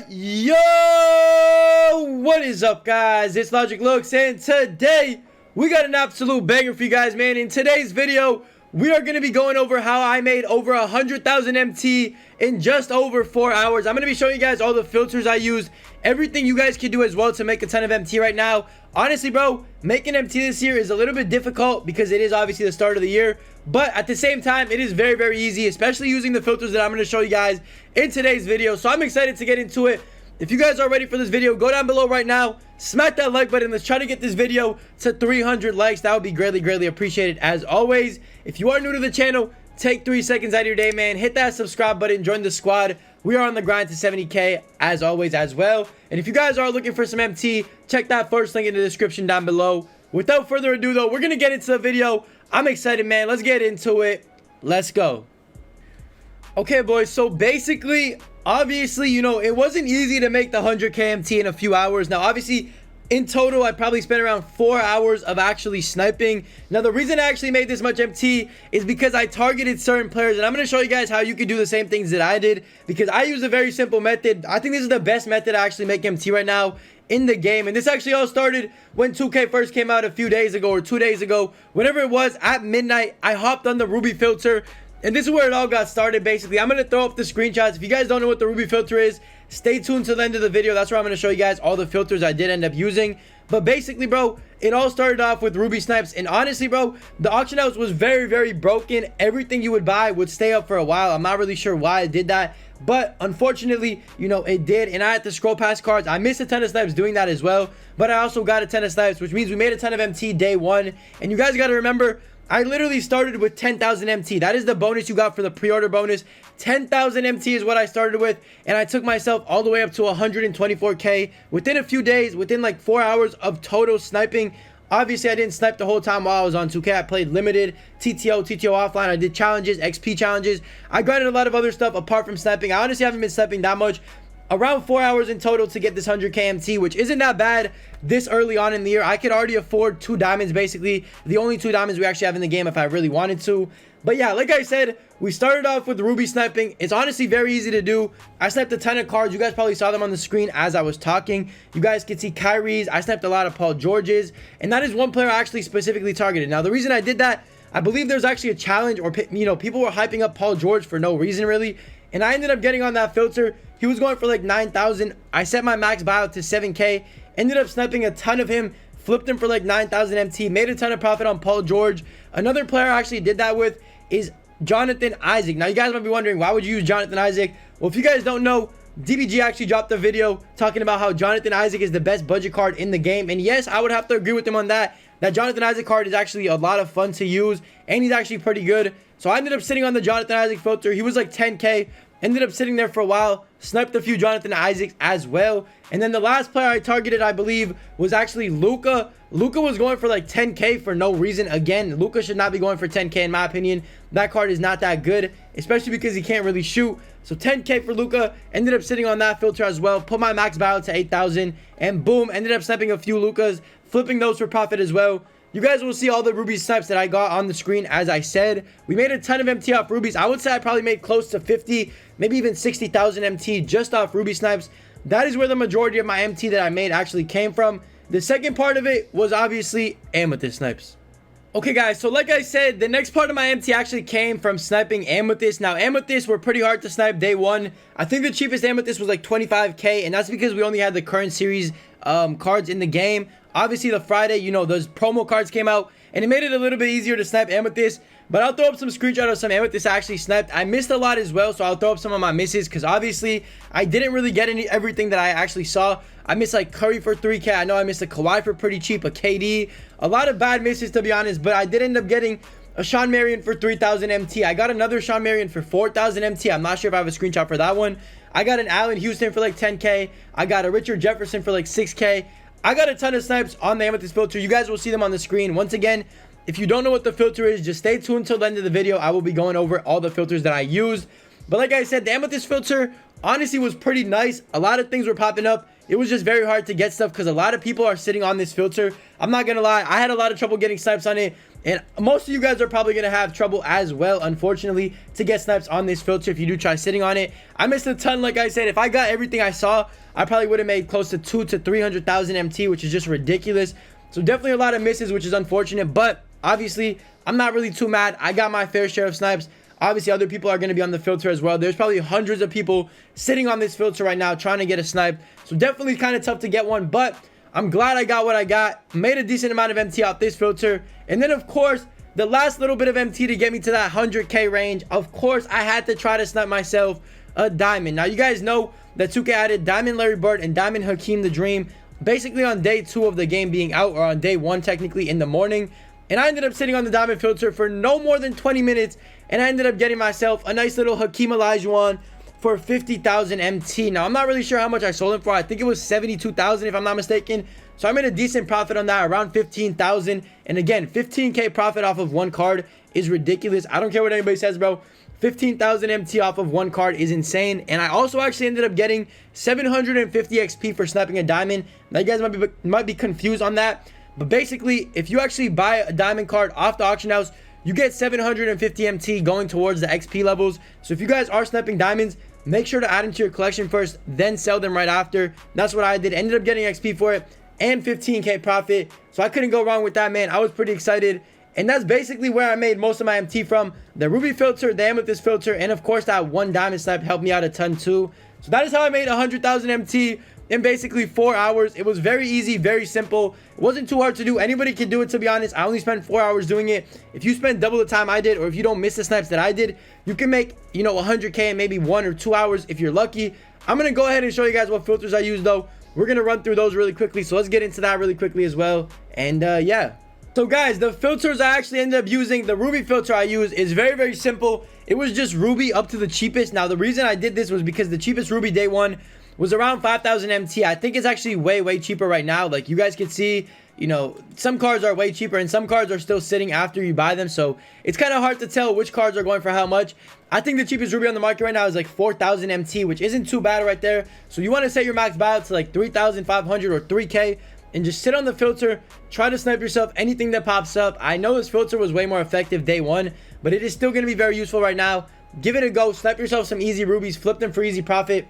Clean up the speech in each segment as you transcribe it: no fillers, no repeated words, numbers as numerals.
Yo, what is up, guys? It's Logic Looks, and today we got an absolute banger for you guys, man. In today's video, we are going to be going over how I made over 100,000 MT in just over 4 hours. I'm going to be showing you guys all the filters I used, everything you guys can do as well to make a ton of MT right now. Honestly, bro, making MT this year is a little bit difficult because it is obviously the start of the year. But at the same time, it is very, very easy, especially using the filters that I'm going to show you guys in today's video. So I'm excited to get into it. If you guys are ready for this video, go down below right now, smack that like button. Let's try to get this video to 300 likes. That would be greatly, greatly appreciated. As always, if you are new to the channel, take 3 seconds out of your day, man. Hit that subscribe button, join the squad. We are on the grind to 70K as always as well. And if you guys are looking for some MT, check that first link in the description down below. Without further ado, though, we're going to get into the video. I'm excited, man. Let's get into it. Let's go. Okay, boys. So basically, obviously, you know, it wasn't easy to make the 100K MT in a few hours. Now, obviously, in total, I probably spent around 4 hours of actually sniping. Now, the reason I actually made this much MT is because I targeted certain players. And I'm going to show you guys how you can do the same things that I did, because I use a very simple method. I think this is the best method to actually make MT right now in the game. And this actually all started when 2K first came out a few days ago or 2 days ago. Whenever it was, at midnight, I hopped on the Ruby filter. And this is where it all got started, basically. I'm going to throw up the screenshots. If you guys don't know what the Ruby filter is, stay tuned to the end of the video. That's where I'm going to show you guys all the filters I did end up using. But basically, bro, it all started off with Ruby Snipes. And honestly, bro, the auction house was very, very broken. Everything you would buy would stay up for a while. I'm not really sure why it did that, but unfortunately, you know, it did. And I had to scroll past cards. I missed a ton of snipes doing that as well, but I also got a ton of snipes, which means we made a ton of MT day one. And you guys got to remember, I literally started with 10,000 MT. That is the bonus you got for the pre-order bonus. 10,000 MT is what I started with, and I took myself all the way up to 124K within a few days, within like 4 hours of total sniping. Obviously, I didn't snipe the whole time while I was on 2K. I played limited, TTO offline. I did challenges, XP challenges. I grinded a lot of other stuff apart from sniping. I honestly haven't been sniping that much. Around 4 hours in total to get this 100K MT, which isn't that bad this early on in the year. I could already afford 2 diamonds, basically. The only 2 diamonds we actually have in the game if I really wanted to. But yeah, like I said, we started off with Ruby sniping. It's honestly very easy to do. I sniped a ton of cards. You guys probably saw them on the screen as I was talking. You guys can see Kyrie's. I sniped a lot of Paul George's. And that is one player I actually specifically targeted. Now, the reason I did that, I believe there's actually a challenge, or, you know, people were hyping up Paul George for no reason, really. And I ended up getting on that filter. He was going for like 9,000. I set my max buyout to 7K. Ended up sniping a ton of him. Flipped him for like 9,000 MT. Made a ton of profit on Paul George. Another player I actually did that with is Jonathan Isaac. Now, you guys might be wondering, why would you use Jonathan Isaac? Well, if you guys don't know, DBG actually dropped a video talking about how Jonathan Isaac is the best budget card in the game. And yes, I would have to agree with him on that. That Jonathan Isaac card is actually a lot of fun to use, and he's actually pretty good. So I ended up sitting on the Jonathan Isaac filter. He was like 10K. Ended up sitting there for a while. Sniped a few Jonathan Isaacs as well. And then the last player I targeted, I believe, was actually Luka. Luka was going for like 10K for no reason. Again, Luka should not be going for 10K in my opinion. That card is not that good, especially because he can't really shoot. So 10K for Luka. Ended up sitting on that filter as well. Put my max buyout to 8,000. And boom, ended up sniping a few Lukas. Flipping those for profit as well. You guys will see all the Ruby snipes that I got on the screen. As I said, we made a ton of MT off Rubies. I would say I probably made close to 50, maybe even 60,000 MT just off Ruby snipes. That is where the majority of my MT that I made actually came from. The second part of it was obviously Amethyst snipes. Okay, guys, so like I said, the next part of my MT actually came from sniping Amethyst. Now, Amethyst were pretty hard to snipe day one. I think the cheapest Amethyst was like 25K, and that's because we only had the current series cards in the game. Obviously, the Friday, you know, those promo cards came out, and it made it a little bit easier to snipe Amethyst. But I'll throw up some screenshots of some Amethyst I actually sniped. I missed a lot as well, so I'll throw up some of my misses, because obviously, I didn't really get everything that I actually saw. I missed like Curry for 3K. I know I missed a Kawhi for pretty cheap, a KD. A lot of bad misses, to be honest, but I did end up getting a Sean Marion for 3,000 MT. I got another Sean Marion for 4,000 MT. I'm not sure if I have a screenshot for that one. I got an Allen Houston for like 10K. I got a Richard Jefferson for like 6K. I got a ton of snipes on the Amethyst filter. You guys will see them on the screen. Once again, if you don't know what the filter is, just stay tuned till the end of the video. I will be going over all the filters that I used. But like I said, the Amethyst filter honestly was pretty nice. A lot of things were popping up. it was just very hard to get stuff because a lot of people are sitting on this filter. I'm not gonna lie, I had a lot of trouble getting snipes on it, and most of you guys are probably gonna have trouble as well, unfortunately, to get snipes on this filter if you do try sitting on it. I missed a ton. Like I said, if I got everything I saw, I probably would have made close to 200,000 to 300,000 MT, which is just ridiculous. So definitely a lot of misses, which is unfortunate, but obviously I'm not really too mad. I got my fair share of snipes. Obviously other people are going to be on the filter as well. There's probably hundreds of people sitting on this filter right now trying to get a snipe, so definitely kind of tough to get one, but I'm glad I got what I got. Made a decent amount of MT out this filter. And then of course the last little bit of MT to get me to that 100k range, of course I had to try to snipe myself a diamond. Now you guys know that 2K added Diamond Larry Bird and Diamond Hakeem the Dream basically on day 2 of the game being out, or on day 1 technically, in the morning. And I ended up sitting on the diamond filter for no more than 20 minutes, and I ended up getting myself a nice little Hakeem Olajuwon for 50,000 MT. Now I'm not really sure how much I sold him for. I think it was 72,000 if I'm not mistaken. So I made a decent profit on that, around 15,000. And again, 15k profit off of one card is ridiculous. I don't care what anybody says, bro. 15,000 MT off of one card is insane. And I also actually ended up getting 750 XP for sniping a diamond. Now you guys might be confused on that, but basically if you actually buy a diamond card off the auction house, you get 750 MT going towards the XP levels. So if you guys are sniping diamonds, make sure to add them to your collection first, then sell them right after. That's what I did. Ended up getting XP for it and 15k profit, so I couldn't go wrong with that, man. I was pretty excited. And that's basically where I made most of my MT from. The ruby filter, the amethyst filter, and of course that one diamond snipe helped me out a ton too. So that is how I made 100,000 MT in basically 4 hours. It was very easy, very simple. It wasn't too hard to do. Anybody can do it, to be honest. I only spent 4 hours doing it. If you spend double the time I did, or if you don't miss the snipes that I did, you can make, you know, 100k in maybe 1 or 2 hours if you're lucky. I'm gonna go ahead and show you guys what filters I use though. We're gonna run through those really quickly, so let's get into that really quickly as well. And yeah, so guys, the filters I actually ended up using, the ruby filter I use is very, very simple. It was just ruby up to the cheapest. Now the reason I did this was because the cheapest ruby day 1 was around 5,000 MT. I think it's actually way cheaper right now. Like you guys can see, you know, some cards are way cheaper and some cards are still sitting after you buy them, so it's kind of hard to tell which cards are going for how much. I think the cheapest ruby on the market right now is like 4,000 MT, which isn't too bad right there. So you want to set your max buyout to like 3,500 or 3k and just sit on the filter, try to snipe yourself anything that pops up. I know this filter was way more effective day 1, but it is still going to be very useful right now. Give it a go, snipe yourself some easy rubies, flip them for easy profit.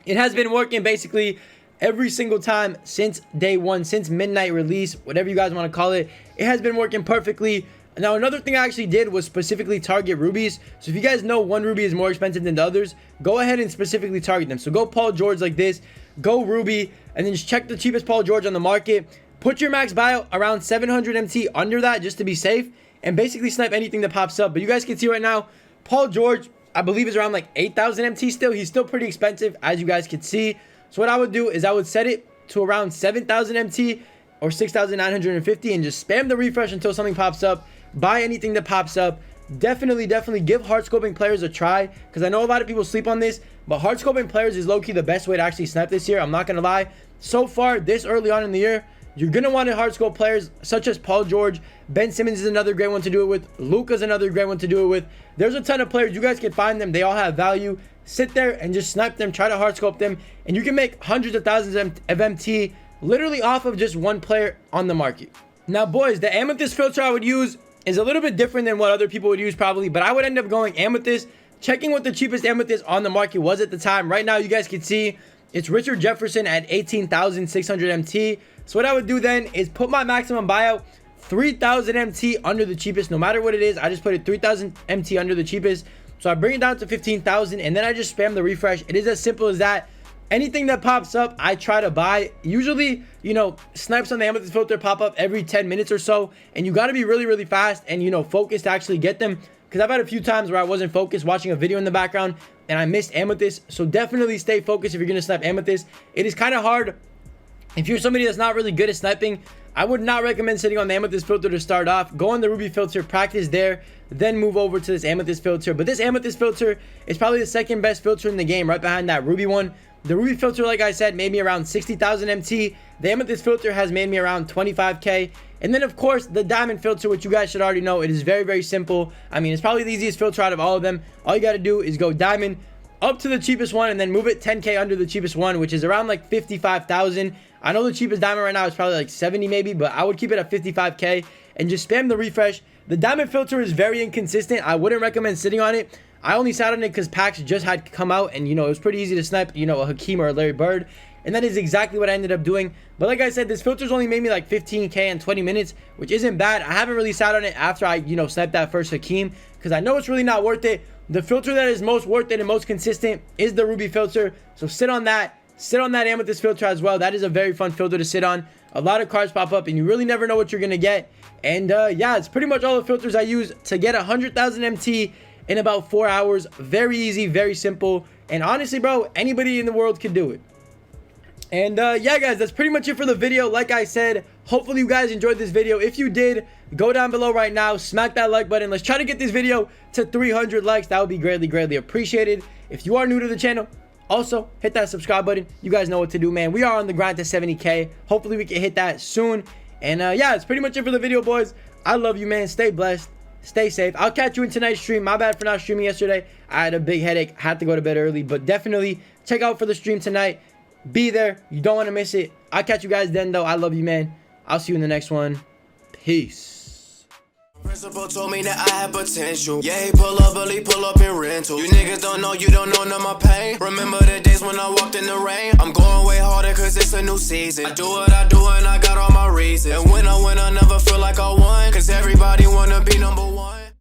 It has been working basically every single time since day 1, since midnight release, whatever you guys want to call it. It has been working perfectly. Now another thing I actually did was specifically target rubies. So if you guys know one ruby is more expensive than the others, go ahead and specifically target them. So go Paul George like this, go ruby, and then just check the cheapest Paul George on the market. Put your max buyout around 700 MT under that just to be safe, and basically snipe anything that pops up. But you guys can see right now, Paul George, I believe, is around like 8,000 MT still. He's still pretty expensive, as you guys can see. So what I would do is I would set it to around 7,000 MT or 6,950 and just spam the refresh until something pops up. Buy anything that pops up. Definitely give hard scoping players a try, because I know a lot of people sleep on this, but hard scoping players is low-key the best way to actually snipe this year. I'm not gonna lie. So far, this early on in the year, you're gonna want to hard scope players such as Paul George. Ben Simmons is another great one to do it with. Luka's another great one to do it with. There's a ton of players. You guys can find them. They all have value. Sit there and just snipe them, try to hard scope them, and you can make hundreds of thousands of MT literally off of just one player on the market. Now boys, the amethyst filter I would use is a little bit different than what other people would use probably, but I would end up going amethyst, checking what the cheapest amethyst on the market was at the time. Right now you guys can see it's Richard Jefferson at 18,600 MT. So what I would do then is put my maximum buyout 3,000 MT under the cheapest. No matter what it is, I just put it 3,000 MT under the cheapest. So I bring it down to 15,000 and then I just spam the refresh. It is as simple as that. Anything that pops up, I try to buy. Usually, you know, snipes on the amethyst filter pop up every 10 minutes or so, and you got to be really fast and, you know, focused to actually get them, because I've had a few times where I wasn't focused watching a video in the background and I missed amethyst. So definitely stay focused if you're going to snipe amethyst. It is kind of hard if you're somebody that's not really good at sniping. I would not recommend sitting on the amethyst filter to start off. Go on the ruby filter, practice there, then move over to this amethyst filter. But this amethyst filter is probably the second best filter in the game, right behind that ruby one. The ruby filter, like I said, made me around 60,000 MT. The amethyst filter has made me around 25k. And then of course the diamond filter, which you guys should already know, it is very simple. I mean, it's probably the easiest filter out of all of them. All you got to do is go diamond, up to the cheapest one and then move it 10k under the cheapest one, which is around like 55,000. I know the cheapest diamond right now is probably like 70 maybe, but I would keep it at 55k and just spam the refresh. The diamond filter is very inconsistent. I wouldn't recommend sitting on it. I only sat on it because packs just had come out, and it was pretty easy to snipe, a Hakeem or a Larry Bird, and that is exactly what I ended up doing. But like I said, this filter's only made me like 15k in 20 minutes, which isn't bad. I haven't really sat on it after I sniped that first Hakeem because I know it's really not worth it. The filter that is most worth it and most consistent is the ruby filter, so sit on that. Sit on that amethyst filter as well. That is a very fun filter to sit on. A lot of cards pop up and you really never know what you're gonna get. And yeah, it's pretty much all the filters I use to get 100,000 MT in about 4 hours. Very easy, very simple, and honestly, bro, anybody in the world can do it. And yeah, guys, that's pretty much it for the video. Like I said, hopefully you guys enjoyed this video. If you did, go down below right now, smack that like button. Let's try to get this video to 300 likes. That would be greatly appreciated. If you are new to the channel, also hit that subscribe button. You guys know what to do, man. We are on the grind to 70k. Hopefully we can hit that soon. And yeah, it's pretty much it for the video, boys. I love you, man. Stay blessed, stay safe. I'll catch you in tonight's stream. My bad for not streaming yesterday. I had a big headache, had to go to bed early, but definitely check out for the stream tonight. Be there. You don't want to miss it. I'll catch you guys then, though. I love you, man. I'll see you in the next one. Peace. Principal told me that I had potential. Yeah, he pull up in rental. You niggas don't know, you don't know none of my pain. Remember the days when I walked in the rain? I'm going way harder cause it's a new season. I do what I do and I got all my reasons. And when I win, I never feel like I won, cause everybody wanna be number one.